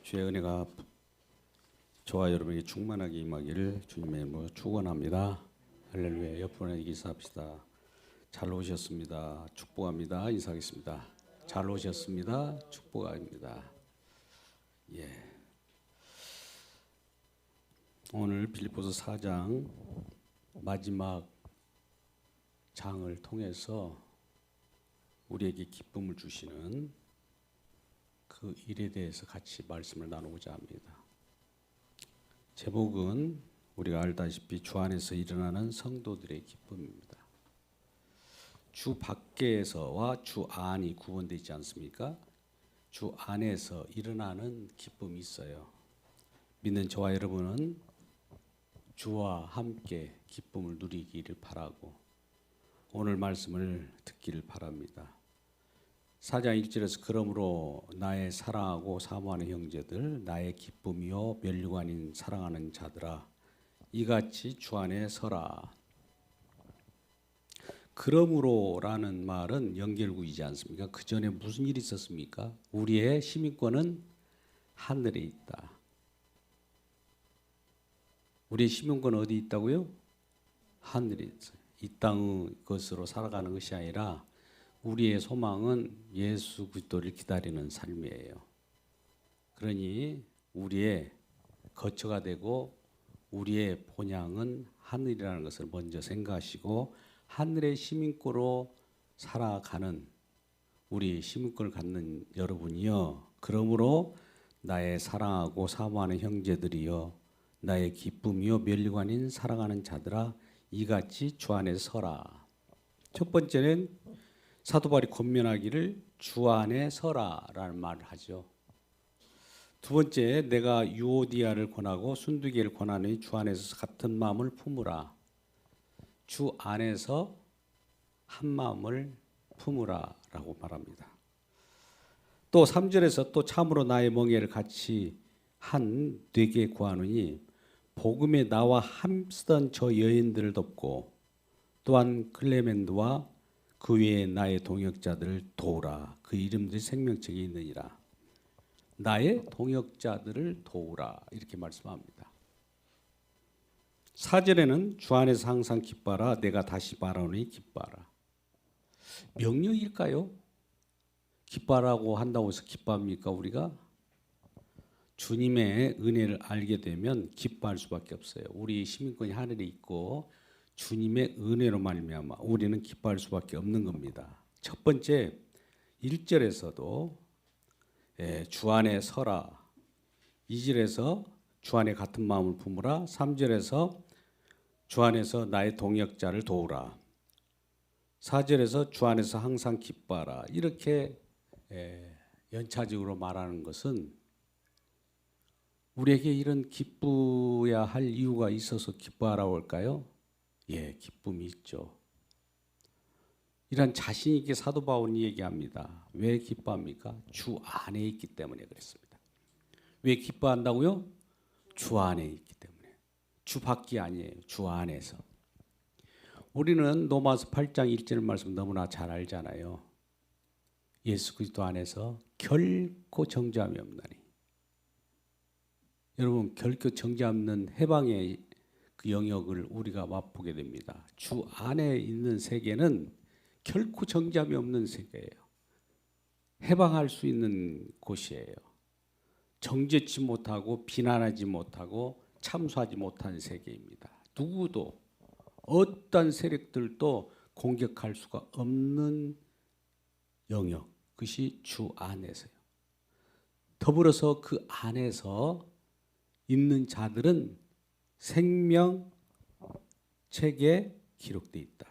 주의 은혜가 저와 여러분에게 충만하게 임하기를 주님의 이름으로 축원합니다. 할렐루야. 옆분에 인사합시다. 잘 오셨습니다. 축복합니다. 인사하겠습니다. 잘 오셨습니다. 축복합니다. 예. 오늘 빌립보서 4장 마지막 장을 통해서 우리에게 기쁨을 주시는 그 일에 대해서 같이 말씀을 나누고자 합니다. 제목은 우리가 알다시피 주 안에서 일어나는 성도들의 기쁨입니다. 주 밖에서와 주 안이 구분되어 있지 않습니까? 주 안에서 일어나는 기쁨이 있어요. 믿는 저와 여러분은 주와 함께 기쁨을 누리기를 바라고 오늘 말씀을 듣기를 바랍니다. 4장 1절에서 그러므로 나의 사랑하고 사모하는 형제들 나의 기쁨이요 멸류관 아닌 사랑하는 자들아 이같이 주 안에 서라. 그러므로라는 말은 연결구이지 않습니까? 그 전에 무슨 일이 있었습니까? 우리의 시민권은 하늘에 있다. 우리의 시민권은 어디 있다고요? 하늘에 있어요. 이 땅의 것으로 살아가는 것이 아니라 우리의 소망은 예수 그리스도를 기다리는 삶이에요. 그러니 우리의 거처가 되고 우리의 본향은 하늘이라는 것을 먼저 생각하시고 하늘의 시민권으로 살아가는 우리 시민권을 갖는 여러분이요. 그러므로 나의 사랑하고 사모하는 형제들이요. 나의 기쁨이요 멸류관 아닌 사랑하는 자들아 이같이 주 안에 서라. 첫 번째는 사도 바울이 권면하기를 주 안에 서라라는 말을 하죠. 두 번째, 내가 유오디아를 권하고 순두개를 권하니 주 안에서 같은 마음을 품으라. 주 안에서 한 마음을 품으라라고 말합니다. 또 3절에서 또 참으로 나의 멍에를 같이 한 되게 구하노니 복음에 나와 함쓰던 저 여인들을 돕고 또한 클레멘드와 그 외에 나의 동역자들을 도우라. 그 이름들이 생명책에 있느니라. 나의 동역자들을 도우라. 이렇게 말씀합니다. 4절에는 주 안에서 항상 기뻐하라. 내가 다시 말하노니 기뻐하라. 명령일까요? 기뻐하라고 한다고 해서 기뻐합니까 우리가? 주님의 은혜를 알게 되면 기뻐할 수밖에 없어요. 우리 시민권이 하늘에 있고 주님의 은혜로 말미암아 우리는 기뻐할 수밖에 없는 겁니다. 첫 번째 1절에서도 주 안에 서라. 2절에서 주 안에 같은 마음을 품으라. 3절에서 주 안에서 나의 동역자를 도우라. 4절에서 주 안에서 항상 기뻐하라. 이렇게 연차적으로 말하는 것은 우리에게 이런 기뻐야 할 이유가 있어서 기뻐하라고 할까요? 예, 기쁨이 있죠. 이런 자신 있게 사도 바울이 얘기합니다. 왜 기뻐합니까? 주 안에 있기 때문에 그랬습니다. 왜 기뻐한다고요? 주 안에 있기 때문에. 주 밖이 아니에요. 주 안에서. 우리는 로마서 8장 1절 말씀 너무나 잘 알잖아요. 예수 그리스도 안에서 결코 정죄함이 없나니. 여러분 결코 정죄 없는 해방의 그 영역을 우리가 맛보게 됩니다. 주 안에 있는 세계는 결코 정죄함이 없는 세계예요. 해방할 수 있는 곳이에요. 정죄치 못하고 비난하지 못하고 참수하지 못한 세계입니다. 누구도 어떤 세력들도 공격할 수가 없는 영역, 그것이 주 안에서요. 더불어서 그 안에서 있는 자들은 생명책에 기록되어 있다.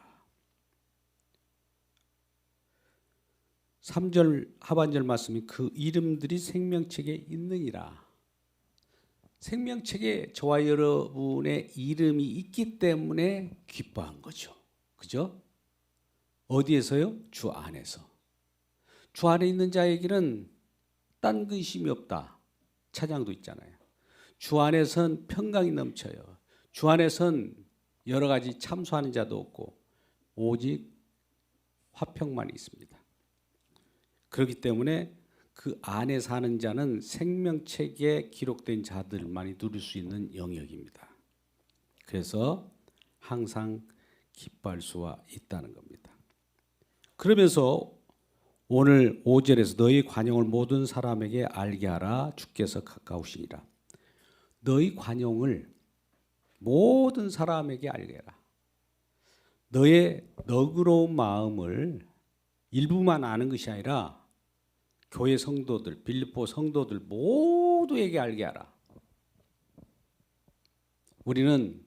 3절 하반절 말씀이 그 이름들이 생명책에 있느니라. 생명책에 저와 여러분의 이름이 있기 때문에 기뻐한 거죠. 그죠? 어디에서요? 주 안에서. 주 안에 있는 자에게는 딴 근심이 없다. 찬양도 있잖아요. 주 안에선 평강이 넘쳐요. 주 안에선 여러 가지 참소하는 자도 없고 오직 화평만 있습니다. 그렇기 때문에 그 안에 사는 자는 생명책에 기록된 자들만이 누릴 수 있는 영역입니다. 그래서 항상 기뻐할 수가 있다는 겁니다. 그러면서 오늘 5절에서 너희 관용을 모든 사람에게 알게 하라 주께서 가까우시니라. 너희 관용을 모든 사람에게 알게 하라. 너의 너그러운 마음을 일부만 아는 것이 아니라 교회 성도들, 빌립보 성도들 모두에게 알게 하라. 우리는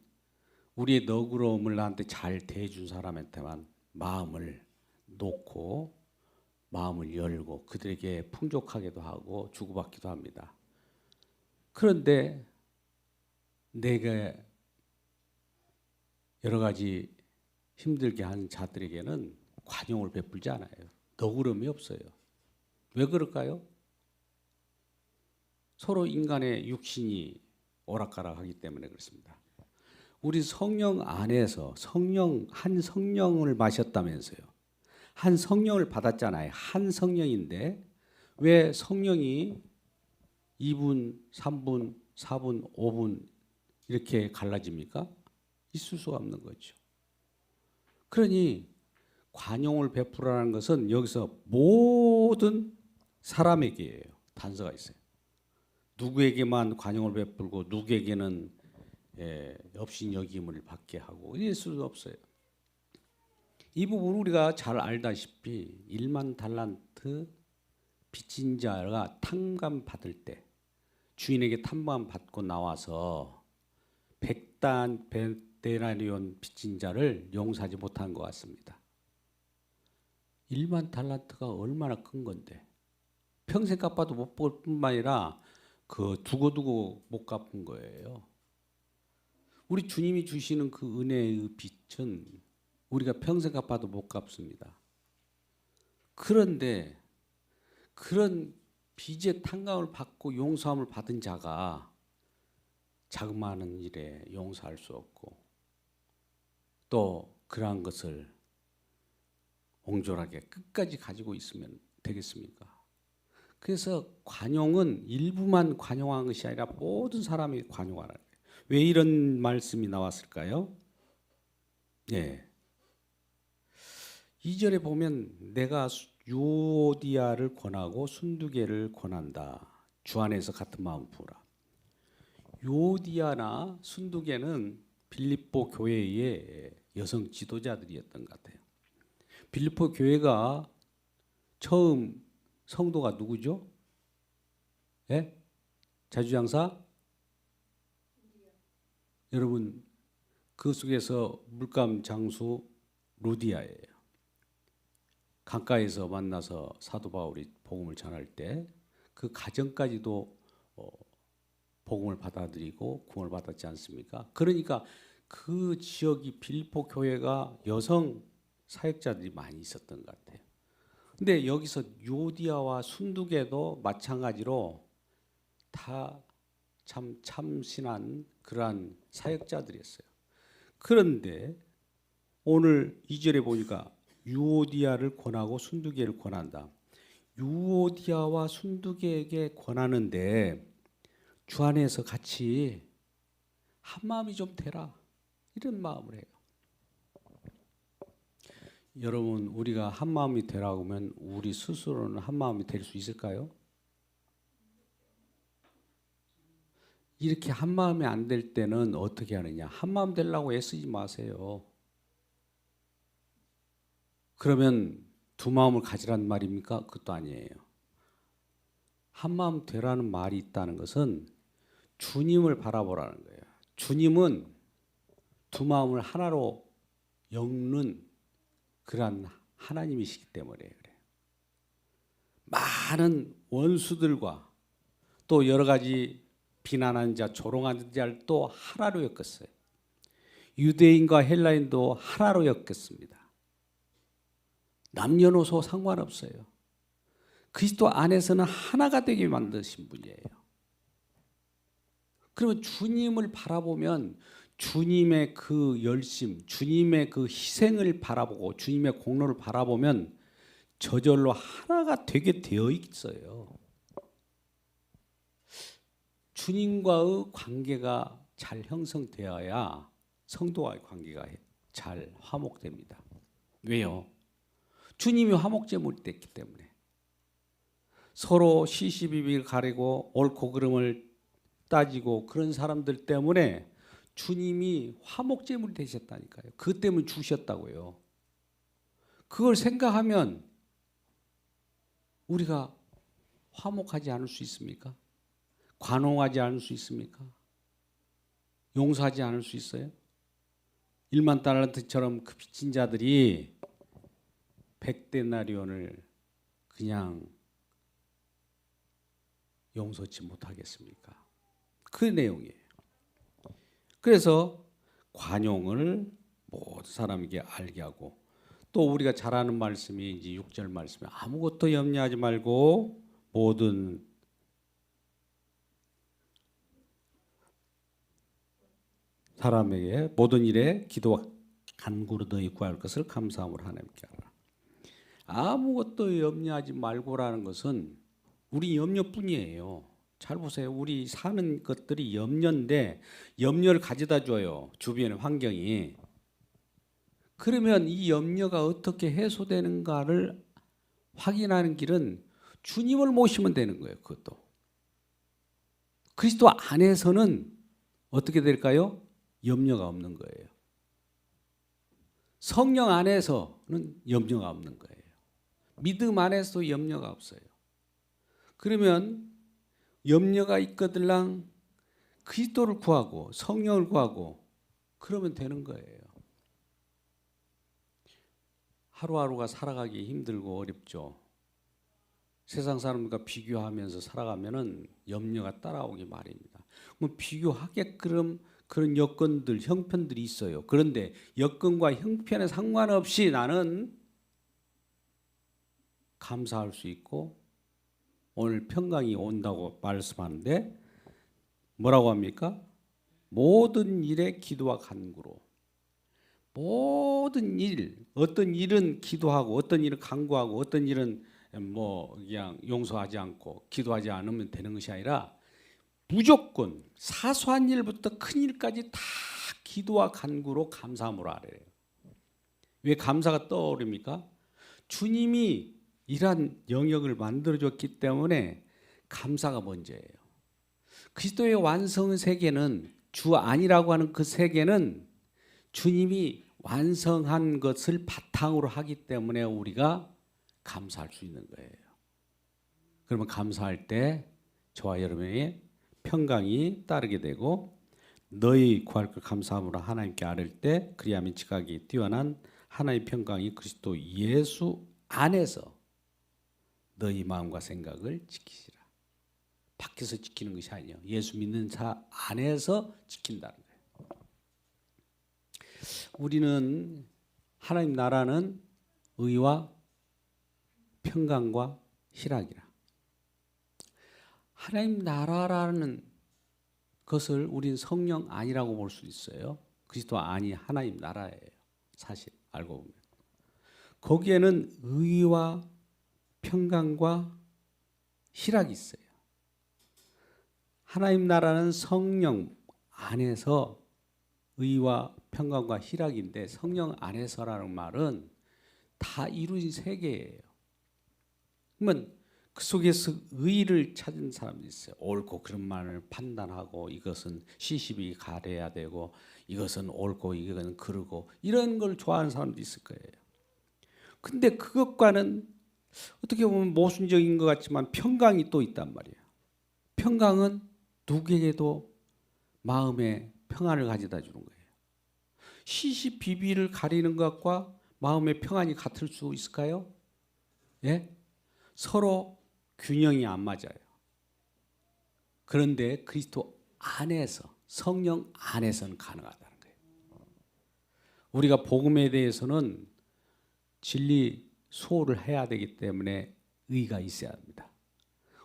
우리의 너그러움을 나한테 잘 대해준 사람한테만 마음을 놓고 마음을 열고 그들에게 풍족하게도 하고 주고받기도 합니다. 그런데 내가 여러 가지 힘들게 한 자들에게는 관용을 베풀지 않아요. 너그러움이 없어요. 왜 그럴까요? 서로 인간의 육신이 오락가락하기 때문에 그렇습니다. 우리 성령 안에서 한 성령을 마셨다면서요. 한 성령을 받았잖아요. 한 성령인데 왜 성령이 2분, 3분, 4분, 5분 이렇게 갈라집니까? 있을 수가 없는 거죠. 그러니 관용을 베풀라는 것은 여기서 모든 사람에게예요. 단서가 있어요. 누구에게만 관용을 베풀고 누구에게는 업신여김을 받게 하고 이럴 수도 없어요. 이 부분 우리가 잘 알다시피 1만 달란트 빚진 자가 탕감 받을 때 주인에게 탕감 받고 나와서 100데나리온 빚진 자를 용서하지 못한 것 같습니다. 1만 달란트가 얼마나 큰 건데 평생 갚아도 못 볼 뿐만 아니라 그 두고두고 못 갚은 거예요. 우리 주님이 주시는 그 은혜의 빚은 우리가 평생 갚아도 못 갚습니다. 그런데 그런 빚의 탕감을 받고 용서함을 받은 자가 자그마한 일에 용서할 수 없고 또 그러한 것을 옹졸하게 끝까지 가지고 있으면 되겠습니까? 그래서 관용은 일부만 관용한 것이 아니라 모든 사람이 관용하라. 왜 이런 말씀이 나왔을까요? 네. 2절에 보면 내가 유오디아를 권하고 순두개를 권한다. 주 안에서 같은 마음 부으라. 유오디아나 순두개는 빌립보 교회의 여성 지도자들이었던 것 같아요. 빌립보 교회가 처음 성도가 누구죠? 예? 자주장사? 여러분 그 속에서 물감 장수 루디아예요. 강가에서 만나서 사도 바울이 복음을 전할 때 그 가정까지도 복음을 받아들이고 구원을 받았지 않습니까? 그러니까 그 지역이 빌립보 교회가 여성 사역자들이 많이 있었던 것 같아요. 근데 여기서 요디아와 순두개도 마찬가지로 다 참 참신한 그러한 사역자들이었어요. 그런데 오늘 2절에 보니까 유오디아를 권하고 순두개를 권한다. 유오디아와 순두개에게 권하는데 주 안에서 같이 한 마음이 좀 되라 이런 마음을 해요. 여러분 우리가 한 마음이 되라고 하면 우리 스스로는 한 마음이 될 수 있을까요? 이렇게 한 마음이 안 될 때는 어떻게 하느냐? 한 마음 되려고 애쓰지 마세요. 그러면 두 마음을 가지란 말입니까? 그것도 아니에요. 한 마음 되라는 말이 있다는 것은 주님을 바라보라는 거예요. 주님은 두 마음을 하나로 엮는 그러한 하나님이시기 때문에 그래요. 많은 원수들과 또 여러 가지 비난하는 자, 조롱하는 자를 또 하나로 엮었어요. 유대인과 헬라인도 하나로 엮었습니다. 남녀노소 상관없어요. 그리스도 안에서는 하나가 되게 만드신 분이에요. 그러면 주님을 바라보면 주님의 그 열심, 주님의 그 희생을 바라보고 주님의 공로를 바라보면 저절로 하나가 되게 되어 있어요. 주님과의 관계가 잘 형성되어야 성도와의 관계가 잘 화목됩니다. 왜요? 주님이 화목제물이 됐기 때문에. 서로 시시비비를 가리고 옳고 그름을 따지고 그런 사람들 때문에 주님이 화목제물이 되셨다니까요. 그것 때문에 주셨다고요. 그걸 생각하면 우리가 화목하지 않을 수 있습니까? 관용하지 않을 수 있습니까? 용서하지 않을 수 있어요? 1만 달란트처럼 그 빚진 자들이 100데나리온을 그냥 용서치 못하겠습니까? 그 내용이에요. 그래서 관용을 모든 사람에게 알게 하고, 또 우리가 잘 아는 말씀이 이제 6절 말씀에 아무것도 염려하지 말고 모든 사람에게 모든 일에 기도와 간구로 너희 구할 것을 감사함으로 하나님께 하라. 아무것도 염려하지 말고라는 것은 우리 염려뿐이에요. 잘 보세요. 우리 사는 것들이 염려인데 염려를 가져다 줘요. 주변의 환경이. 그러면 이 염려가 어떻게 해소되는가를 확인하는 길은 주님을 모시면 되는 거예요. 그것도. 그리스도 안에서는 어떻게 될까요? 염려가 없는 거예요. 성령 안에서는 염려가 없는 거예요. 믿음 안에서도 염려가 없어요. 그러면 염려가 있거들랑 그리스도를 구하고 성령을 구하고 그러면 되는 거예요. 하루하루가 살아가기 힘들고 어렵죠. 세상 사람들과 비교하면서 살아가면은 염려가 따라오기 마련입니다. 뭐 비교하게끔 그런 여건들, 형편들이 있어요. 그런데 여건과 형편에 상관없이 나는 감사할 수 있고 오늘 평강이 온다고 말씀하는데 뭐라고 합니까? 모든 일에 기도와 간구로. 모든 일, 어떤 일은 기도하고 어떤 일은 간구하고 어떤 일은 뭐 그냥 용서하지 않고 기도하지 않으면 되는 것이 아니라 무조건 사소한 일부터 큰 일까지 다 기도와 간구로 감사함으로 하래요. 왜 감사가 떠오릅니까? 주님이 이러한 영역을 만들어줬기 때문에 감사가 먼저예요. 그리스도의 완성 세계는 주 안이라고 하는 그 세계는 주님이 완성한 것을 바탕으로 하기 때문에 우리가 감사할 수 있는 거예요. 그러면 감사할 때 저와 여러분의 평강이 따르게 되고 너희 구할 것 감사함으로 하나님께 아뢰을 때 그리하면 지각이 뛰어난 하나님의 평강이 그리스도 예수 안에서 너희 마음과 생각을 지키시라. 밖에서 지키는 것이 아니에요. 예수 믿는 자 안에서 지킨다는 거예요. 우리는 하나님 나라는 의와 평강과 희락이라. 하나님 나라라는 것을 우린 성령 아니라고 볼 수 있어요. 그리스도 아니 하나님 나라예요. 사실 알고 보면. 거기에는 의와 평강과 희락이 있어요. 하나님 나라는 성령 안에서 의와 평강과 희락인데 성령 안에서라는 말은 다 이루어진 세계예요. 그러면 그 속에서 의를 찾은 사람들이 있어요. 옳고 그런 말을 판단하고 이것은 시시비 가려야 되고 이것은 옳고 이것은 그르고 이런 걸 좋아하는 사람도 있을 거예요. 근데 그것과는 어떻게 보면 모순적인 것 같지만 평강이 또 있단 말이에요. 평강은 누구에게도 마음에 평안을 가져다 주는 거예요. 시시비비를 가리는 것과 마음의 평안이 같을 수 있을까요? 예? 서로 균형이 안 맞아요. 그런데 그리스도 안에서 성령 안에서는 가능하다는 거예요. 우리가 복음에 대해서는 진리 소홀을 해야 되기 때문에 의가 있어야 합니다.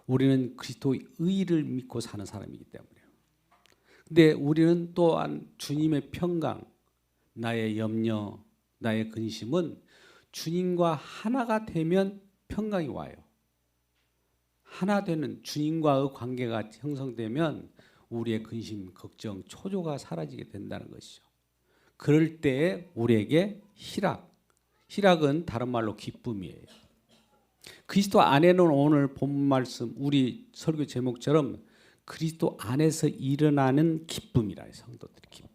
우리는 그리스도의 의를 믿고 사는 사람이기 때문에요. 근데 우리는 또한 주님의 평강, 나의 염려, 나의 근심은 주님과 하나가 되면 평강이 와요. 하나 되는 주님과의 관계가 형성되면 우리의 근심, 걱정, 초조가 사라지게 된다는 것이죠. 그럴 때 우리에게 희락은 다른 말로 기쁨이에요. 그리스도 안에는 오늘 본 말씀 우리 설교 제목처럼 그리스도 안에서 일어나는 기쁨이라 해요. 성도들의 기쁨.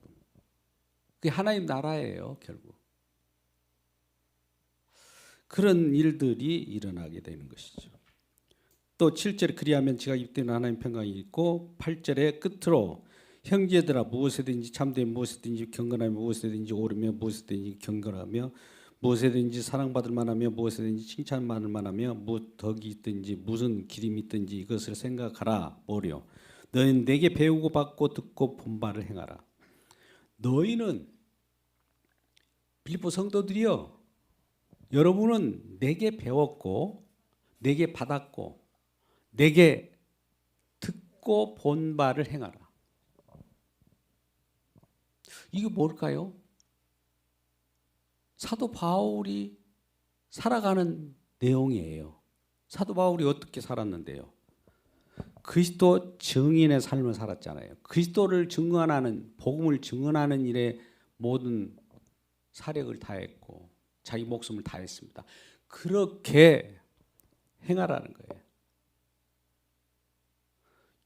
그게 하나님 나라예요. 결국. 그런 일들이 일어나게 되는 것이죠. 또 7절에 그리하면 지가 입되는 하나님 평강이 있고 8절에 끝으로 형제들아 무엇이든지 참되 무엇이든지 경건하며 무엇이든지 옳으며 무엇이든지 경건하며 무엇이든지 사랑받을 만하며 무엇이든지 칭찬받을 만하며 무엇 덕이 있든지 무슨 기림이 있든지 이것을 생각하라. 뭐려 너희는 내게 배우고 받고 듣고 본 바를 행하라. 너희는 빌립보 성도들이여 여러분은 내게 배웠고 내게 받았고 내게 듣고 본 바를 행하라. 이게 뭘까요? 사도 바울이 살아가는 내용이에요. 사도 바울이 어떻게 살았는데요? 그리스도 증인의 삶을 살았잖아요. 그리스도를 증언하는 복음을 증언하는 일에 모든 사력을 다했고 자기 목숨을 다했습니다. 그렇게 행하라는 거예요.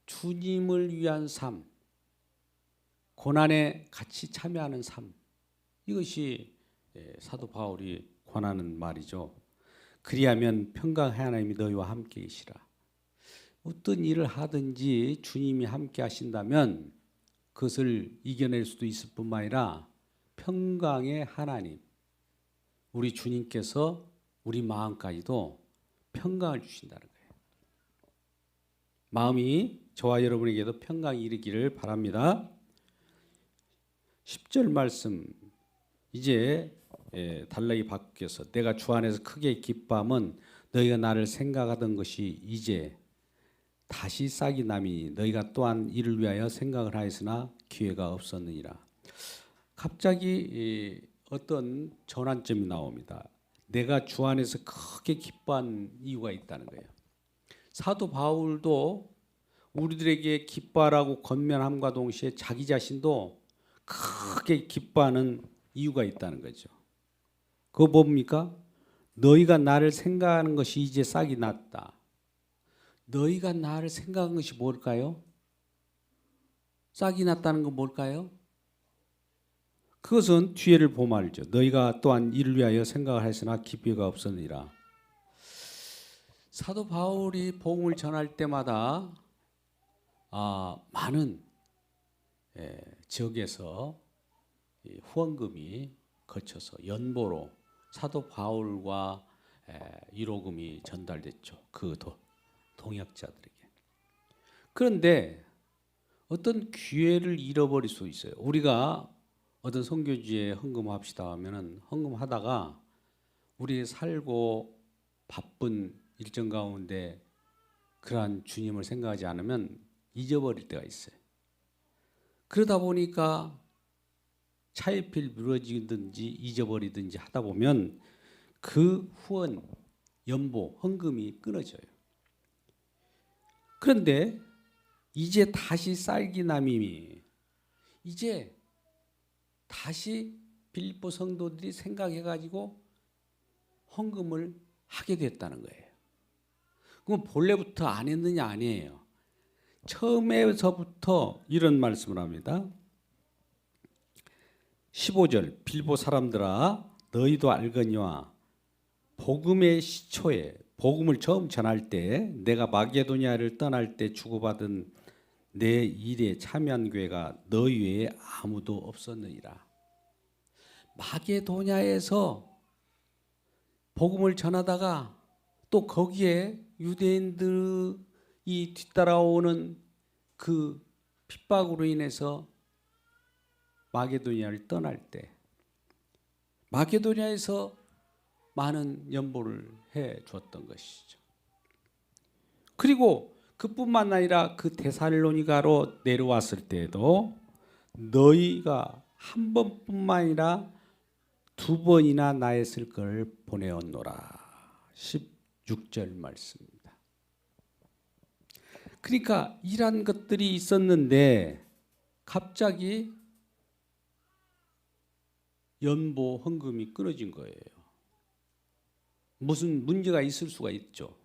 주님을 위한 삶, 고난에 같이 참여하는 삶, 이것이 사도 바울이 권하는 말이죠. 그리하면 평강의 하나님이 너희와 함께 계시라. 어떤 일을 하든지 주님이 함께 하신다면 그것을 이겨낼 수도 있을 뿐만 아니라 평강의 하나님, 우리 주님께서 우리 마음까지도 평강을 주신다는 거예요. 마음이 저와 여러분에게도 평강이 이르기를 바랍니다. 10절 말씀 이제 달라이 바뀌어서 내가 주 안에서 크게 기뻐함은 너희가 나를 생각하던 것이 이제 다시 싹이 나미니 너희가 또한 이를 위하여 생각을 하였으나 기회가 없었느니라. 갑자기 어떤 전환점이 나옵니다. 내가 주 안에서 크게 기뻐한 이유가 있다는 거예요. 사도 바울도 우리들에게 기뻐하라고 권면함과 동시에 자기 자신도 크게 기뻐하는 이유가 있다는 거죠. 그거 뭡니까? 너희가 나를 생각하는 것이 이제 싹이 났다. 너희가 나를 생각한 것이 뭘까요? 싹이 났다는 건 뭘까요? 그것은 뒤에를 보면 알죠. 너희가 또한 이를 위하여 생각을 했으나 기회가 없었느니라. 사도 바울이 복음을 전할 때마다 많은 지역에서 후원금이 거쳐서 연보로 사도 바울과 위로금이 전달됐죠. 그 동역자들에게. 그런데 어떤 기회를 잃어버릴 수 있어요. 우리가 어떤 선교지에 헌금합시다 하면은 헌금하다가 우리 살고 바쁜 일정 가운데 그러한 주님을 생각하지 않으면 잊어버릴 때가 있어요. 그러다 보니까 차일피일 미뤄지든지 잊어버리든지 하다 보면 그 후원, 연보, 헌금이 끊어져요. 그런데 이제 다시 쌀기남임이 이제 다시 빌립보 성도들이 생각해가지고 헌금을 하게 됐다는 거예요. 그럼 본래부터 안 했느냐? 아니에요. 처음에서부터 이런 말씀을 합니다. 15절 빌보 사람들아 너희도 알거니와 복음의 시초에 복음을 처음 전할 때 내가 마게도니아를 떠날 때 주고받은 내 일에 참여한 교회가 너희 외에 아무도 없었느니라. 마게도냐에서 복음을 전하다가 또 거기에 유대인들이 뒤따라오는 그 핍박으로 인해서 마게도니아를 떠날 때 마게도니아에서 많은 연보를 해 주었던 것이죠. 그리고 그뿐만 아니라 그 데살로니가로 내려왔을 때에도 너희가 한 번뿐만 아니라 두 번이나 나의 쓸 걸 보내었노라. 16절 말씀입니다. 그러니까 이런 것들이 있었는데 갑자기 연보 헌금이 끊어진 거예요. 무슨 문제가 있을 수가 있죠.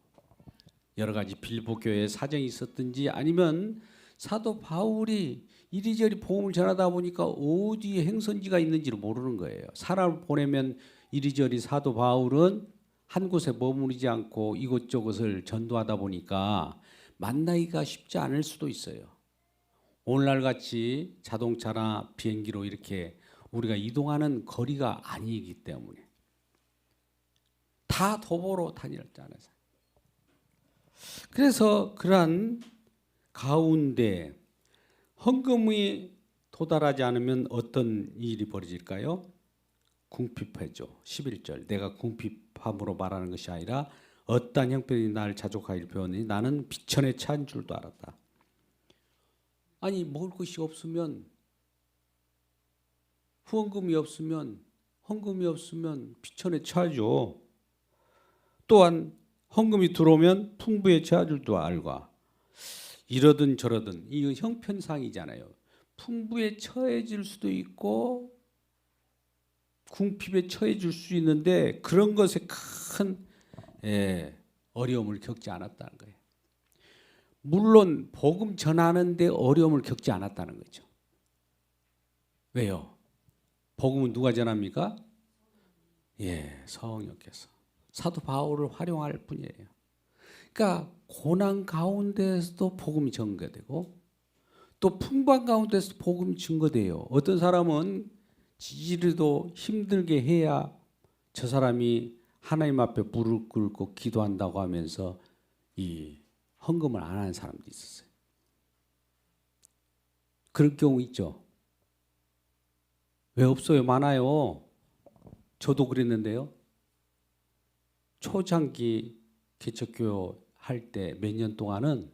여러 가지 빌보교회의 사정이 있었든지 아니면 사도 바울이 이리저리 복음을 전하다 보니까 어디에 행선지가 있는지를 모르는 거예요. 사람을 보내면 이리저리 사도 바울은 한 곳에 머무르지 않고 이곳저곳을 전도하다 보니까 만나기가 쉽지 않을 수도 있어요. 오늘날 같이 자동차나 비행기로 이렇게 우리가 이동하는 거리가 아니기 때문에 다 도보로 다녔잖아요. 그래서 그러한 가운데 헌금이 도달하지 않으면 어떤 일이 벌어질까요? 궁핍해죠. 11절 내가 궁핍함으로 말하는 것이 아니라 어떠한 형편이 나를 자족하기를 배웠느니 나는 비천에 처한 줄도 알았다. 아니 먹을 것이 없으면 후원금이 없으면 헌금이 없으면 비천에 처하죠. 또한 헌금이 들어오면 풍부에 처할 줄도 알고 이러든 저러든 이 형편상이잖아요. 풍부에 처해질 수도 있고 궁핍에 처해질 수 있는데 그런 것에 큰 어려움을 겪지 않았다는 거예요. 물론 복음 전하는데 어려움을 겪지 않았다는 거죠. 왜요? 복음은 누가 전합니까? 성령께서. 사도 바울을 활용할 뿐이에요. 그러니까 고난 가운데에서도 복음이 증거되고 또 풍부한 가운데서 복음이 증거돼요. 어떤 사람은 지지리도 힘들게 해야 저 사람이 하나님 앞에 무릎 꿇고 기도한다고 하면서 이 헌금을 안 하는 사람도 있었어요. 그럴 경우 있죠. 왜 없어요? 많아요. 저도 그랬는데요. 초창기 개척교회 할 때 몇 년 동안은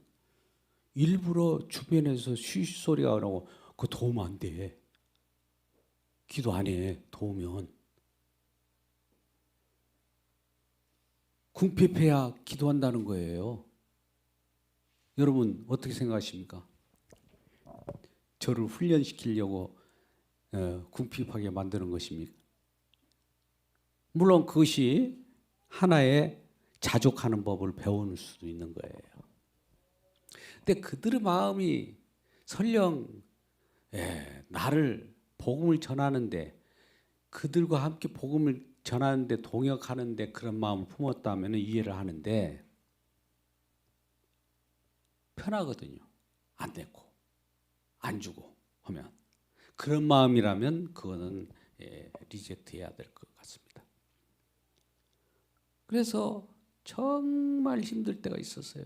일부러 주변에서 쉬쉬소리가 나고 그거 도움 안 돼. 기도 안 해. 도우면. 궁핍해야 기도한다는 거예요. 여러분 어떻게 생각하십니까? 저를 훈련시키려고 궁핍하게 만드는 것입니까? 물론 그것이 하나의 자족하는 법을 배우는 수도 있는 거예요. 근데 그들의 마음이 설령 나를 복음을 전하는데 그들과 함께 복음을 전하는데 동역하는데 그런 마음을 품었다면 이해를 하는데 편하거든요. 안 내고 안 주고 하면 그런 마음이라면 그거는 리젝트해야 될 것 같습니다. 그래서 정말 힘들 때가 있었어요.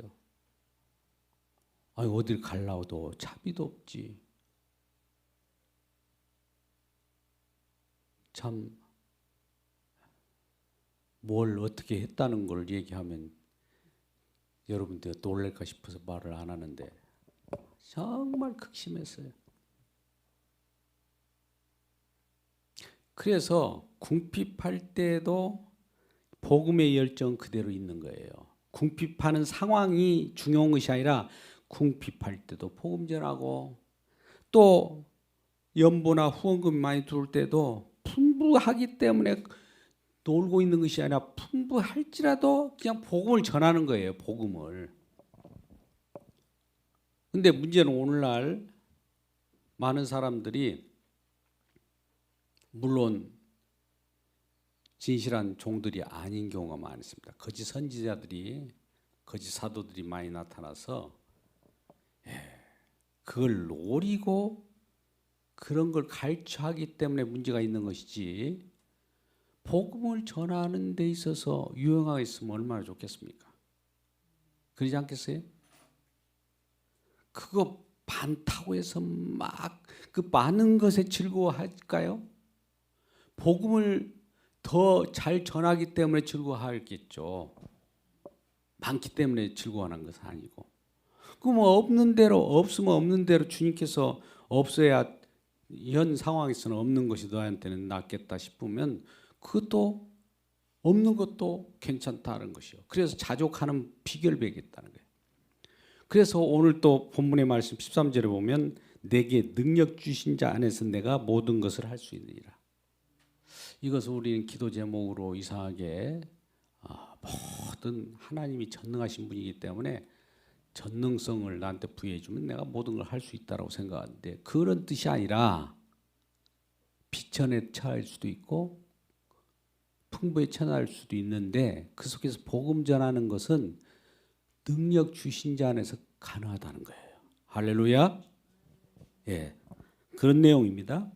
아니 어딜 갈라도 차비도 없지. 참 뭘 어떻게 했다는 걸 얘기하면 여러분들 놀랄까 싶어서 말을 안 하는데 정말 극심했어요. 그래서 궁핍할 때도 복음의 열정 그대로 있는 거예요. 궁핍하는 상황이 중요한 것이 아니라 궁핍할 때도 복음 전하고 또 연보나 후원금이 많이 들어올 때도 풍부하기 때문에 놀고 있는 것이 아니라 풍부할지라도 그냥 복음을 전하는 거예요. 복음을. 근데 문제는 오늘날 많은 사람들이 물론 진실한 종들이 아닌 경우가 많습니다. 거짓 선지자들이 거짓 사도들이 많이 나타나서 그걸 노리고 그런 걸 가르쳐하기 때문에 문제가 있는 것이지 복음을 전하는 데 있어서 유용하게 있으면 얼마나 좋겠습니까? 그러지 않겠어요? 그거 많다고 해서 막 그 많은 것에 즐거워할까요? 복음을 더 잘 전하기 때문에 즐거워하겠죠. 많기 때문에 즐거워하는 것은 아니고. 그럼 없는 대로 없으면 없는 대로 주님께서 없어야 현 상황에서는 없는 것이 너한테는 낫겠다 싶으면 그것도 없는 것도 괜찮다는 것이요. 그래서 자족하는 비결을 배우겠다는 거예요. 그래서 오늘 또 본문의 말씀 13절에 보면 내게 능력 주신 자 안에서 내가 모든 것을 할 수 있느니라. 이것을 우리는 기도 제목으로 이상하게 모든 하나님이 전능하신 분이기 때문에 전능성을 나한테 부여해 주면 내가 모든 걸 할 수 있다고 생각하는데 그런 뜻이 아니라 비천에 처할 수도 있고 풍부에 처할 수도 있는데 그 속에서 복음 전하는 것은 능력 주신 자 안에서 가능하다는 거예요. 할렐루야. 예, 그런 내용입니다.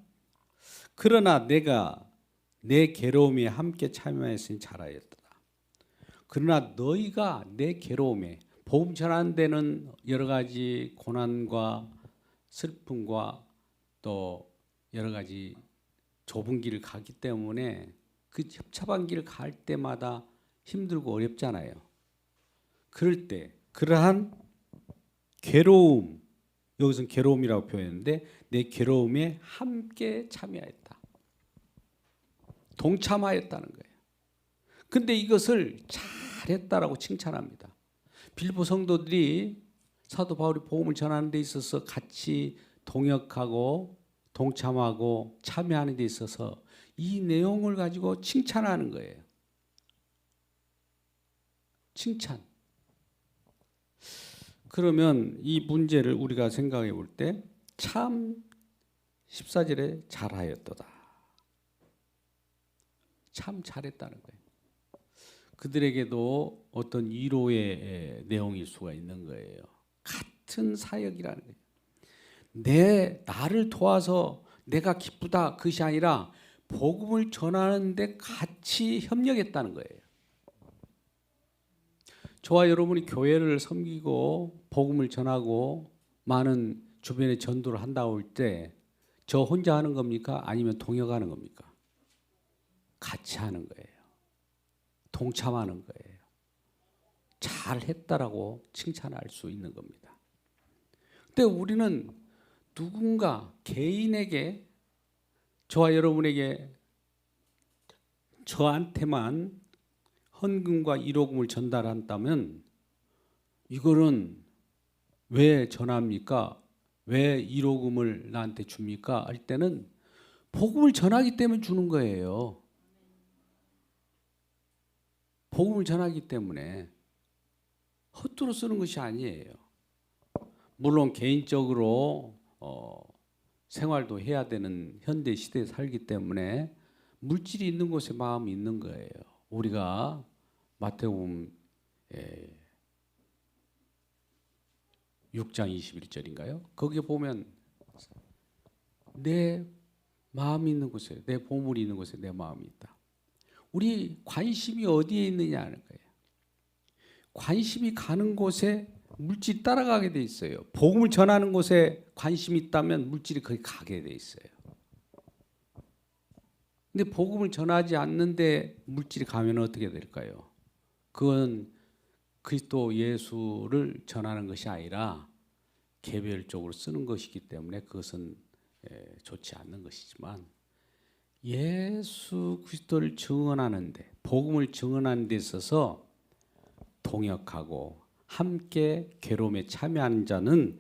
그러나 내가 내 괴로움에 함께 참여했으니 잘하였다. 그러나 너희가 내 괴로움에 복음 전하는 데는 여러 가지 고난과 슬픔과 또 여러 가지 좁은 길을 가기 때문에 그 협잡한 길을 갈 때마다 힘들고 어렵잖아요. 그럴 때 그러한 괴로움, 여기서는 괴로움이라고 표현했는데 내 괴로움에 함께 참여했다. 동참하였다는 거예요. 근데 이것을 잘했다라고 칭찬합니다. 빌립보 성도들이 사도 바울이 복음을 전하는 데 있어서 같이 동역하고 동참하고 참여하는 데 있어서 이 내용을 가지고 칭찬하는 거예요. 칭찬. 그러면 이 문제를 우리가 생각해 볼 때 참 14절에 잘하였도다. 참 잘했다는 거예요. 그들에게도 어떤 위로의 내용일 수가 있는 거예요. 같은 사역이라는 거예요. 나를 도와서 내가 기쁘다 그것이 아니라 복음을 전하는데 같이 협력했다는 거예요. 저와 여러분이 교회를 섬기고 복음을 전하고 많은 주변에 전도를 한다고 할 때 저 혼자 하는 겁니까? 아니면 동역하는 겁니까? 같이 하는 거예요. 동참하는 거예요. 잘했다라고 칭찬할 수 있는 겁니다. 근데 우리는 누군가 개인에게 저와 여러분에게 저한테만 헌금과 일호금을 전달한다면 이거는 왜 전합니까? 왜 일호금을 나한테 줍니까? 할 때는 복음을 전하기 때문에 주는 거예요. 복음을 전하기 때문에 헛되이 쓰는 것이 아니에요. 물론 개인적으로 생활도 해야 되는 현대 시대에 살기 때문에 물질이 있는 곳에 마음이 있는 거예요. 우리가 마태복음 6장 21절인가요? 거기에 보면 내 마음이 있는 곳에 내 보물이 있는 곳에 내 마음이 있다. 우리 관심이 어디에 있느냐는 거예요. 관심이 가는 곳에 물질이 따라가게 돼 있어요. 복음을 전하는 곳에 관심이 있다면 물질이 거기 가게 돼 있어요. 근데 복음을 전하지 않는데 물질이 가면 어떻게 될까요? 그건 그리스도 예수를 전하는 것이 아니라 개별적으로 쓰는 것이기 때문에 그것은 좋지 않는 것이지만 예수 그리스도를 증언하는데 복음을 증언하는 데 있어서 동역하고 함께 괴로움에 참여하는 자는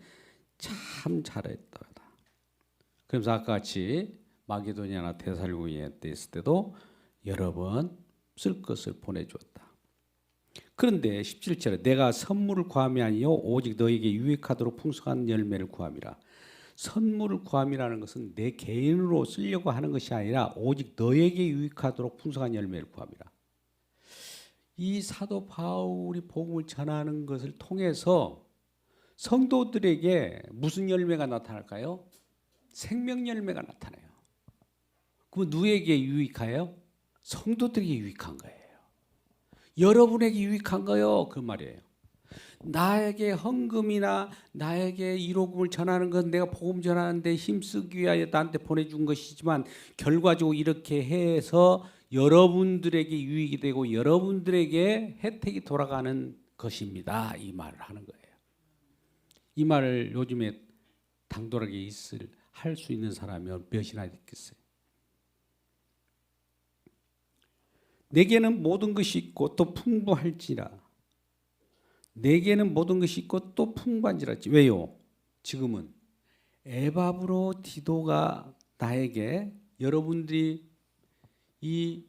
참 잘했다. 그래서 아까 같이 마게도냐나 데살로니가에 있을 때도 여러 번 쓸 것을 보내주었다. 그런데 17절에 내가 선물을 구함이 아니요 오직 너에게 유익하도록 풍성한 열매를 구함이라. 선물을 구함이라는 것은 내 개인으로 쓰려고 하는 것이 아니라 오직 너에게 유익하도록 풍성한 열매를 구함이라. 이 사도 바울이 복음을 전하는 것을 통해서 성도들에게 무슨 열매가 나타날까요? 생명 열매가 나타나요. 그럼 누구에게 유익해요? 성도들에게 유익한 거예요. 여러분에게 유익한 거요. 그 말이에요. 나에게 헌금이나 나에게 일호금을 전하는 건 내가 복음 전하는데 힘쓰기 위하여 나한테 보내준 것이지만 결과적으로 이렇게 해서 여러분들에게 유익이 되고 여러분들에게 혜택이 돌아가는 것입니다. 이 말을 하는 거예요. 이 말을 요즘에 당돌하게 할 수 있는 사람이 몇이나 있겠어요. 내게는 모든 것이 있고 또 풍부할지라 내게는 모든 것이 있고 또 풍부한지라. 왜요? 지금은 에바브로 디도가 나에게 여러분들이 이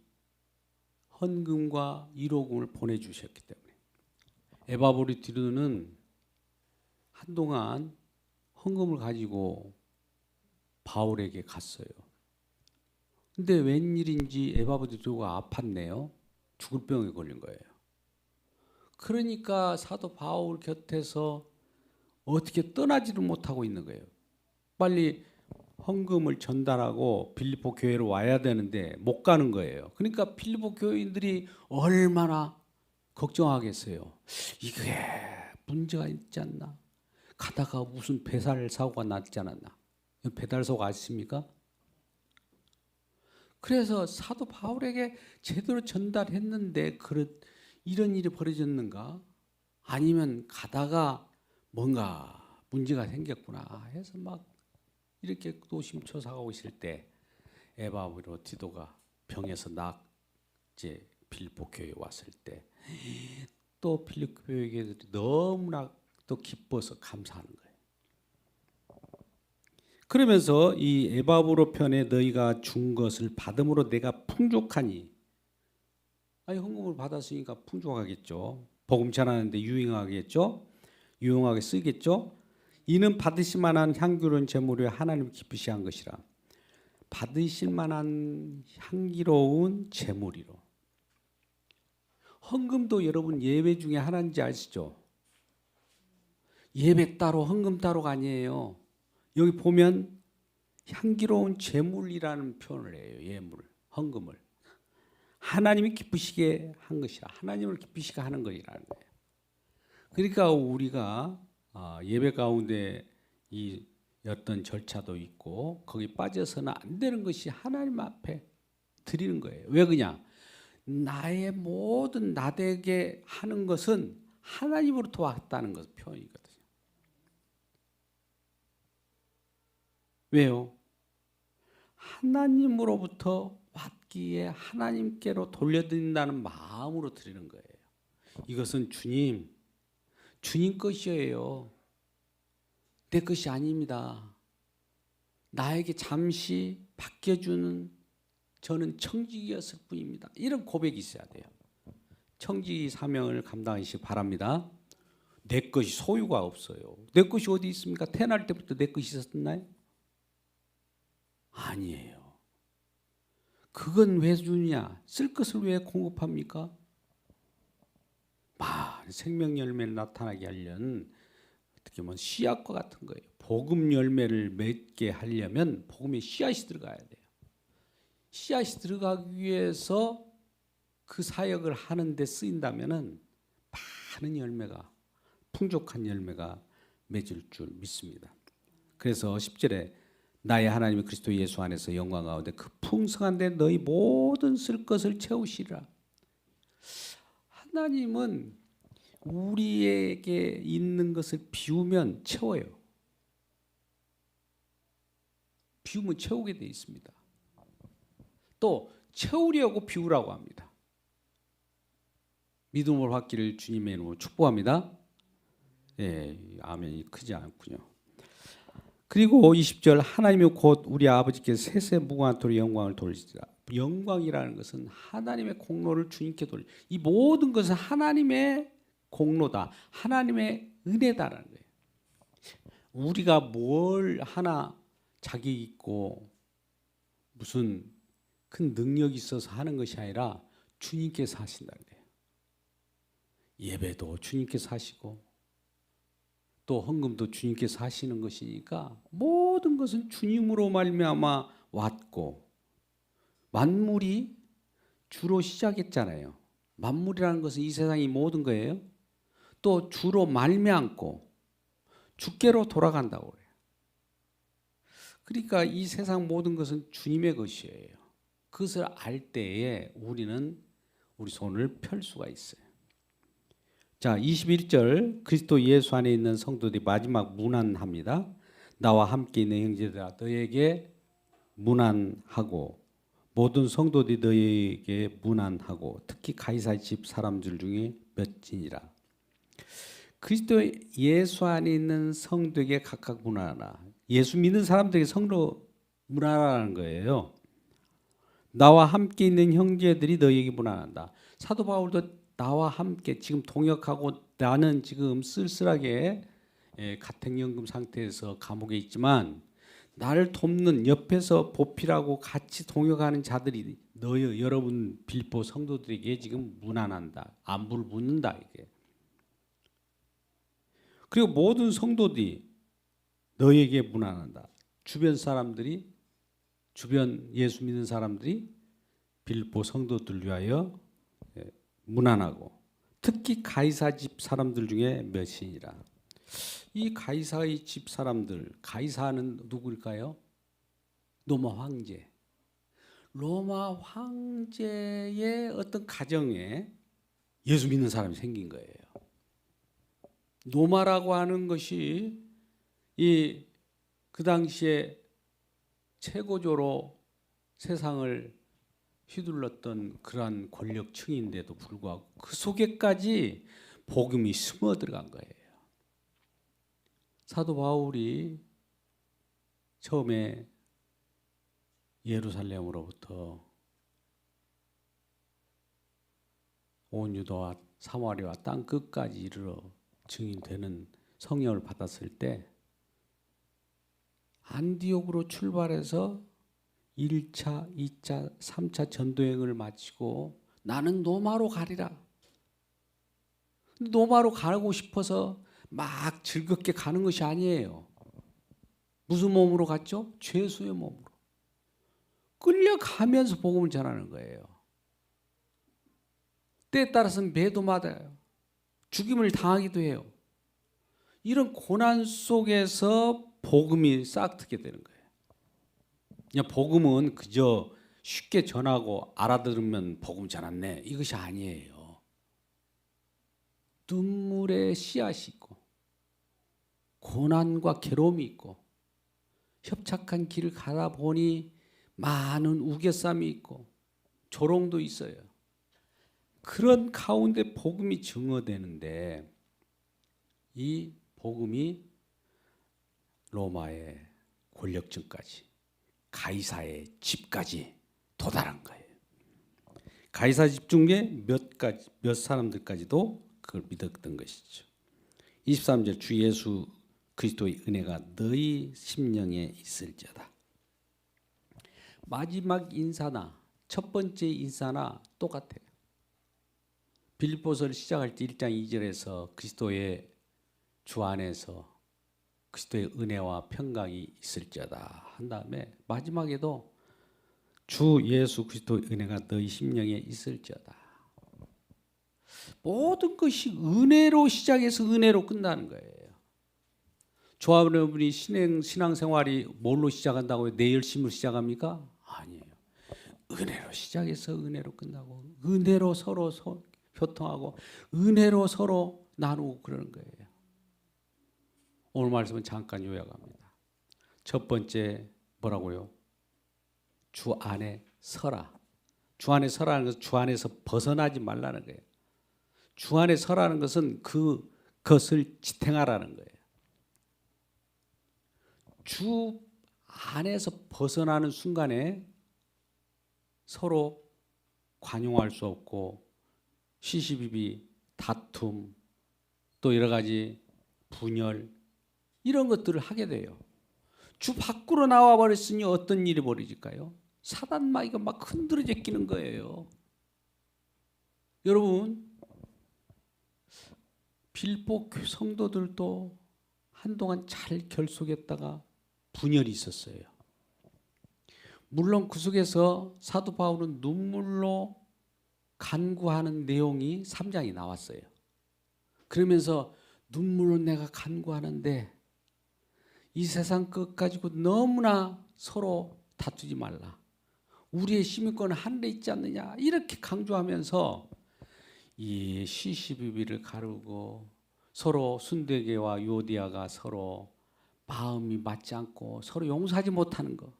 헌금과 1호금을 보내주셨기 때문에 에바브로 디도는 한동안 헌금을 가지고 바울에게 갔어요. 근데 웬일인지 에바브로 디도가 아팠네요. 죽을 병에 걸린 거예요. 그러니까 사도 바울 곁에서 어떻게 떠나지를 못하고 있는 거예요. 빨리 헌금을 전달하고 빌립보 교회로 와야 되는데 못 가는 거예요. 그러니까 빌립보 교인들이 얼마나 걱정하겠어요. 이게 문제가 있지 않나? 가다가 무슨 배달 사고가 났지 않았나? 배달 사고 아십니까? 그래서 사도 바울에게 제대로 전달했는데 이런 일이 벌어졌는가? 아니면 가다가 뭔가 문제가 생겼구나 해서 막 이렇게 노심초사하고 있을 때 에바브로 디도가 병에서 이제 빌립보 교회에 왔을 때 또 빌립보 교회들이 너무나 또 기뻐서 감사하는 거예요. 그러면서 이 에바브로 편에 너희가 준 것을 받음으로 내가 풍족하니, 아니 헌금을 받았으니까 풍족하겠죠. 복음 전하는데 유용하겠죠. 유용하게 쓰겠죠. 이는 받으실 만한 향기로운 제물을 하나님 기쁘시 한 것이라. 받으실 만한 향기로운 제물이로. 헌금도 여러분 예배 중에 하나인지 아시죠? 예배 따로 헌금 따로가 아니에요. 여기 보면 향기로운 제물이라는 표현을 해요. 예물, 헌금을. 하나님이 기쁘시게 한 것이라. 하나님을 기쁘시게 하는 것이라는 거예요. 그러니까 우리가 예배 가운데 이 어떤 절차도 있고 거기 빠져서는 안 되는 것이 하나님 앞에 드리는 거예요. 왜 그냥 나의 모든 나되게 하는 것은 하나님으로부터 왔다는 것 표현이거든요. 왜요? 하나님으로부터 왔기에 하나님께로 돌려드린다는 마음으로 드리는 거예요. 이것은 주님 것이에요. 내 것이 아닙니다. 나에게 잠시 맡겨주는 저는 청지기였을 뿐입니다. 이런 고백이 있어야 돼요. 청지기 사명을 감당하시기 바랍니다. 내 것이 소유가 없어요. 내 것이 어디 있습니까? 태어날 때부터 내 것이 있었나요? 아니에요. 그건 왜 주냐? 쓸 것을 왜 공급합니까? 생명 열매를 나타나게 하려는 어떻게 보면 씨앗과 같은 거예요. 복음 열매를 맺게 하려면 복음에 씨앗이 들어가야 돼요. 씨앗이 들어가기 위해서 그 사역을 하는데 쓰인다면은 많은 열매가, 풍족한 열매가 맺을 줄 믿습니다. 그래서 10절에 나의 하나님이 그리스도 예수 안에서 영광 가운데 그 풍성한 데 너희 모든 쓸 것을 채우시리라. 하나님은 우리에게 있는 것을 비우면 채워요. 비우면 채우게 돼 있습니다. 또 채우려고 비우라고 합니다. 믿음을 받기를 주님의 이름으로 축복합니다. 예, 아멘이 크지 않군요. 그리고 20절 하나님이 곧 우리 아버지께서 세세 무궁하도록 영광을 돌리시리라. 영광이라는 것은 하나님의 공로를 주님께 돌리. 이 모든 것은 하나님의 공로다. 하나님의 은혜다라는 거예요. 우리가 뭘 하나 자기 있고 무슨 큰 능력이 있어서 하는 것이 아니라 주님께서 하신다는 거예요. 예배도 주님께서 하시고 또 헌금도 주님께서 하시는 것이니까 모든 것은 주님으로 말미암아 왔고 만물이 주로 시작했잖아요. 만물이라는 것은 이 세상이 모든 거예요. 또 주로 말미암고 주께로 돌아간다고 그래요. 그러니까 이 세상 모든 것은 주님의 것이에요. 그것을 알 때에 우리는 우리 손을 펼 수가 있어요. 자, 21절 그리스도 예수 안에 있는 성도들이 마지막 문안합니다. 나와 함께 있는 형제들아 너에게 문안하고 모든 성도들이 너에게 문안하고 특히 가이사의 집 사람들 중에 몇지니라. 그리스도 예수 안에 있는 성도에게 각각 문하라. 예수 믿는 사람들에게 성도 문하라는 거예요. 나와 함께 있는 형제들이 너희에게 문안한다. 사도 바울도 나와 함께 지금 동역하고 나는 지금 쓸쓸하게 가택연금 상태에서 감옥에 있지만 나를 돕는 옆에서 보필하고 같이 동역하는 자들이 여러분 빌립보 성도들에게 지금 문안한다. 안부를 묻는다 이게. 그리고 모든 성도들이 너희에게 문안한다. 주변 사람들이 주변 예수 믿는 사람들이 빌립보 성도들 위하여 문안하고 특히 가이사 집 사람들 중에 몇이니라. 이 가이사의 집 사람들, 가이사는 누구일까요? 로마 황제. 로마 황제의 어떤 가정에 예수 믿는 사람이 생긴 거예요. 로마라고 하는 것이 그 당시에 최고조로 세상을 휘둘렀던 그러한 권력층인데도 불구하고 그 속에까지 복음이 스며 들어간 거예요. 사도 바울이 처음에 예루살렘으로부터 온 유다와 사마리아와 땅 끝까지 이르러 증인되는 성령을 받았을 때 안디옥으로 출발해서 1차, 2차, 3차 전도행을 마치고 나는 로마로 가리라. 로마로 가고 싶어서 막 즐겁게 가는 것이 아니에요. 무슨 몸으로 갔죠? 죄수의 몸으로. 끌려가면서 복음을 전하는 거예요. 때에 따라서는 매도 맞아요. 죽임을 당하기도 해요. 이런 고난 속에서 복음이 싹트게 되는 거예요. 그냥 복음은 그저 쉽게 전하고 알아들으면 복음 전했네 이것이 아니에요. 눈물의 씨앗이 있고 고난과 괴로움이 있고 협착한 길을 가다 보니 많은 우겨쌈이 있고 조롱도 있어요. 그런 가운데 복음이 증거되는데 이 복음이 로마의 권력층까지 가이사의 집까지 도달한 거예요. 가이사 집 중에 몇 사람들까지도 그걸 믿었던 것이죠. 23절 주 예수 그리스도의 은혜가 너희 심령에 있을지어다. 마지막 인사나 첫 번째 인사나 똑같아요. 빌립보서를 시작할 때 1장 2절에서 그리스도의 주 안에서 그리스도의 은혜와 평강이 있을지어다 한 다음에 마지막에도 주 예수 그리스도의 은혜가 너희 심령에 있을지어다. 모든 것이 은혜로 시작해서 은혜로 끝나는 거예요. 저와 여러분이 신앙생활이 뭘로 시작한다고요? 내 열심으로 시작합니까? 아니에요. 은혜로 시작해서 은혜로 끝나고 은혜로 서로 교통하고 은혜로 서로 나누고 그러는 거예요. 오늘 말씀은 잠깐 요약합니다. 첫 번째 뭐라고요? 주 안에 서라. 주 안에 서라는 것은 주 안에서 벗어나지 말라는 거예요. 주 안에 서라는 것은 그것을 지탱하라는 거예요. 주 안에서 벗어나는 순간에 서로 관용할 수 없고 시시비비, 다툼, 또 여러 가지 분열 이런 것들을 하게 돼요. 주 밖으로 나와 버렸으니 어떤 일이 벌어질까요? 사단 마귀가 막 흔들어져 끼는 거예요. 여러분 빌립보 성도들도 한동안 잘 결속했다가 분열이 있었어요. 물론 그 속에서 사도 바울은 눈물로 간구하는 내용이 3장이 나왔어요. 그러면서 눈물로 내가 간구하는데 이 세상 것 가지고 너무나 서로 다투지 말라. 우리의 시민권은 하늘에 있지 않느냐 이렇게 강조하면서 이 시시비비를 가르고 서로 순대계와 요디아가 서로 마음이 맞지 않고 서로 용서하지 못하는 거,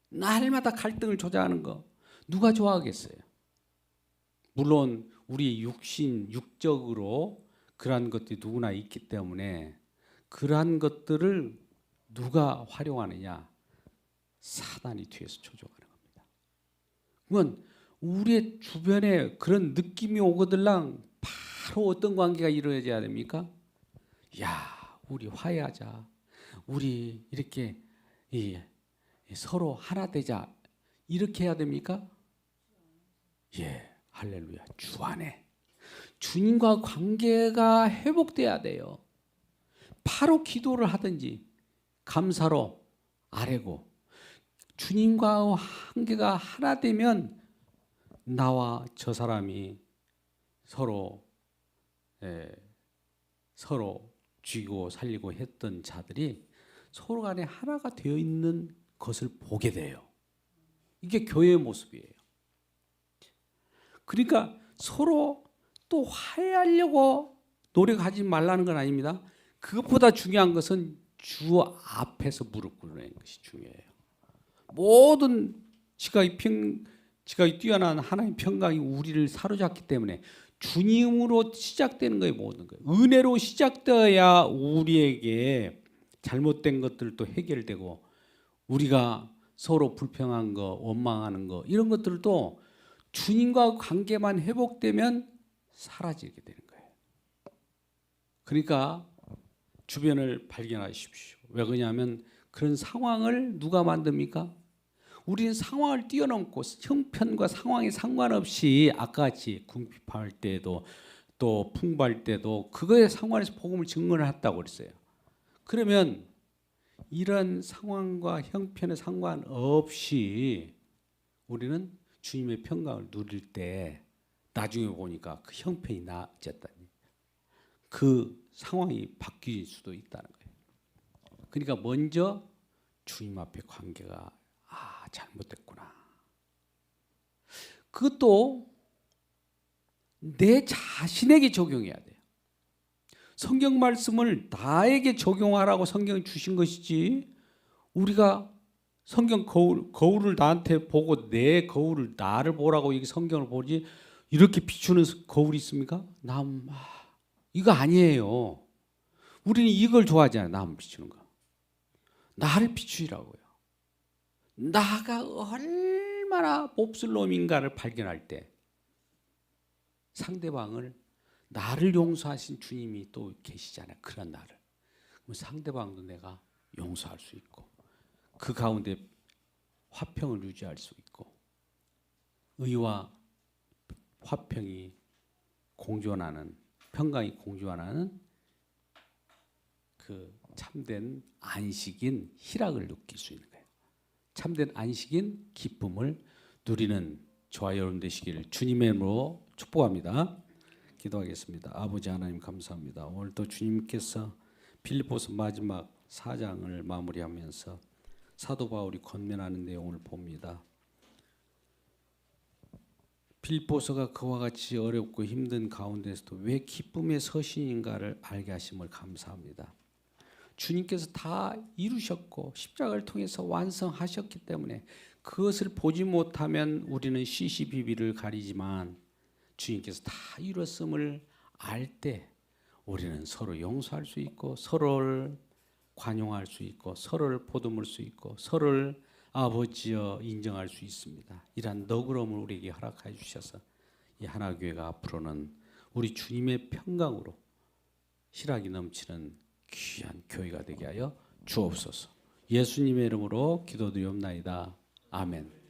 날마다 갈등을 조장하는 거 누가 좋아하겠어요? 물론 우리 육적으로 그러한 것들이 누구나 있기 때문에 그러한 것들을 누가 활용하느냐? 사단이 뒤에서 조종하는 겁니다. 그러면 우리의 주변에 그런 느낌이 오거들랑 바로 어떤 관계가 이루어져야 됩니까? 야, 우리 화해하자. 우리 이렇게 서로 하나 되자. 이렇게 해야 됩니까? 예, 할렐루야. 주 안에 주님과 관계가 회복돼야 돼요. 바로 기도를 하든지 감사로 아뢰고 주님과 관계가 하나 되면 나와 저 사람이 서로 죽이고 살리고 했던 자들이 서로 간에 하나가 되어 있는 것을 보게 돼요. 이게 교회의 모습이에요. 그러니까 서로 또 화해하려고 노력하지 말라는 건 아닙니다. 그것보다 중요한 것은 주 앞에서 무릎 꿇는 것이 중요해요. 모든 지각이 뛰어난 하나님의 평강이 우리를 사로잡기 때문에 주님으로 시작되는 거예요. 모든 거예요. 은혜로 시작되어야 우리에게 잘못된 것들도 해결되고 우리가 서로 불평한 거, 원망하는 거 이런 것들도 주님과 관계만 회복되면 사라지게 되는 거예요. 그러니까 주변을 발견하십시오. 왜 그러냐면 그런 상황을 누가 만듭니까? 우리는 상황을 뛰어넘고 형편과 상황에 상관없이 아까 같이 궁핍할 때도 또 풍부할 때도 그거에 상관해서 복음을 증거를 했다고 그랬어요. 그러면 이런 상황과 형편에 상관없이 우리는 주님의 평강을 누릴 때 나중에 보니까 그 형편이 나아졌다니 그 상황이 바뀔 수도 있다는 거예요. 그러니까 먼저 주님 앞에 관계가 잘못됐구나. 그것도 내 자신에게 적용해야 돼요. 성경 말씀을 나에게 적용하라고 성경이 주신 것이지 우리가 성경 거울을 나한테 보고 내 거울을 나를 보라고 이게 성경을 보지 이렇게 비추는 거울이 있습니까? 이거 아니에요. 우리는 이걸 좋아하잖아요. 남 비추는 거. 나를 비추라고요. 나가 얼마나 몹쓸 놈인가를 발견할 때 상대방을 나를 용서하신 주님이 또 계시잖아요. 그런 나를. 그럼 상대방도 내가 용서할 수 있고 그 가운데 화평을 유지할 수 있고 의와 화평이 공존하는 평강이 공존하는 그 참된 안식인 희락을 느낄 수 있는 거예요. 참된 안식인 기쁨을 누리는 저와 여러분 되시기를 주님의 이름으로 축복합니다. 기도하겠습니다. 아버지 하나님 감사합니다. 오늘도 주님께서 빌립보서 마지막 4장을 마무리하면서 사도 바울이 권면하는 내용을 봅니다. 빌립보서가 그와 같이 어렵고 힘든 가운데서도 왜 기쁨의 서신인가를 알게 하심을 감사합니다. 주님께서 다 이루셨고 십자가를 통해서 완성하셨기 때문에 그것을 보지 못하면 우리는 시시비비를 가리지만 주님께서 다 이뤘음을 알 때 우리는 서로 용서할 수 있고 서로를 관용할 수 있고 서로를 보듬을 수 있고 서로를 아버지여 인정할 수 있습니다. 이러한 너그러움을 우리에게 허락해 주셔서 이 하나교회가 앞으로는 우리 주님의 평강으로 희락이 넘치는 귀한 교회가 되게 하여 주옵소서. 예수님의 이름으로 기도드리옵나이다. 아멘.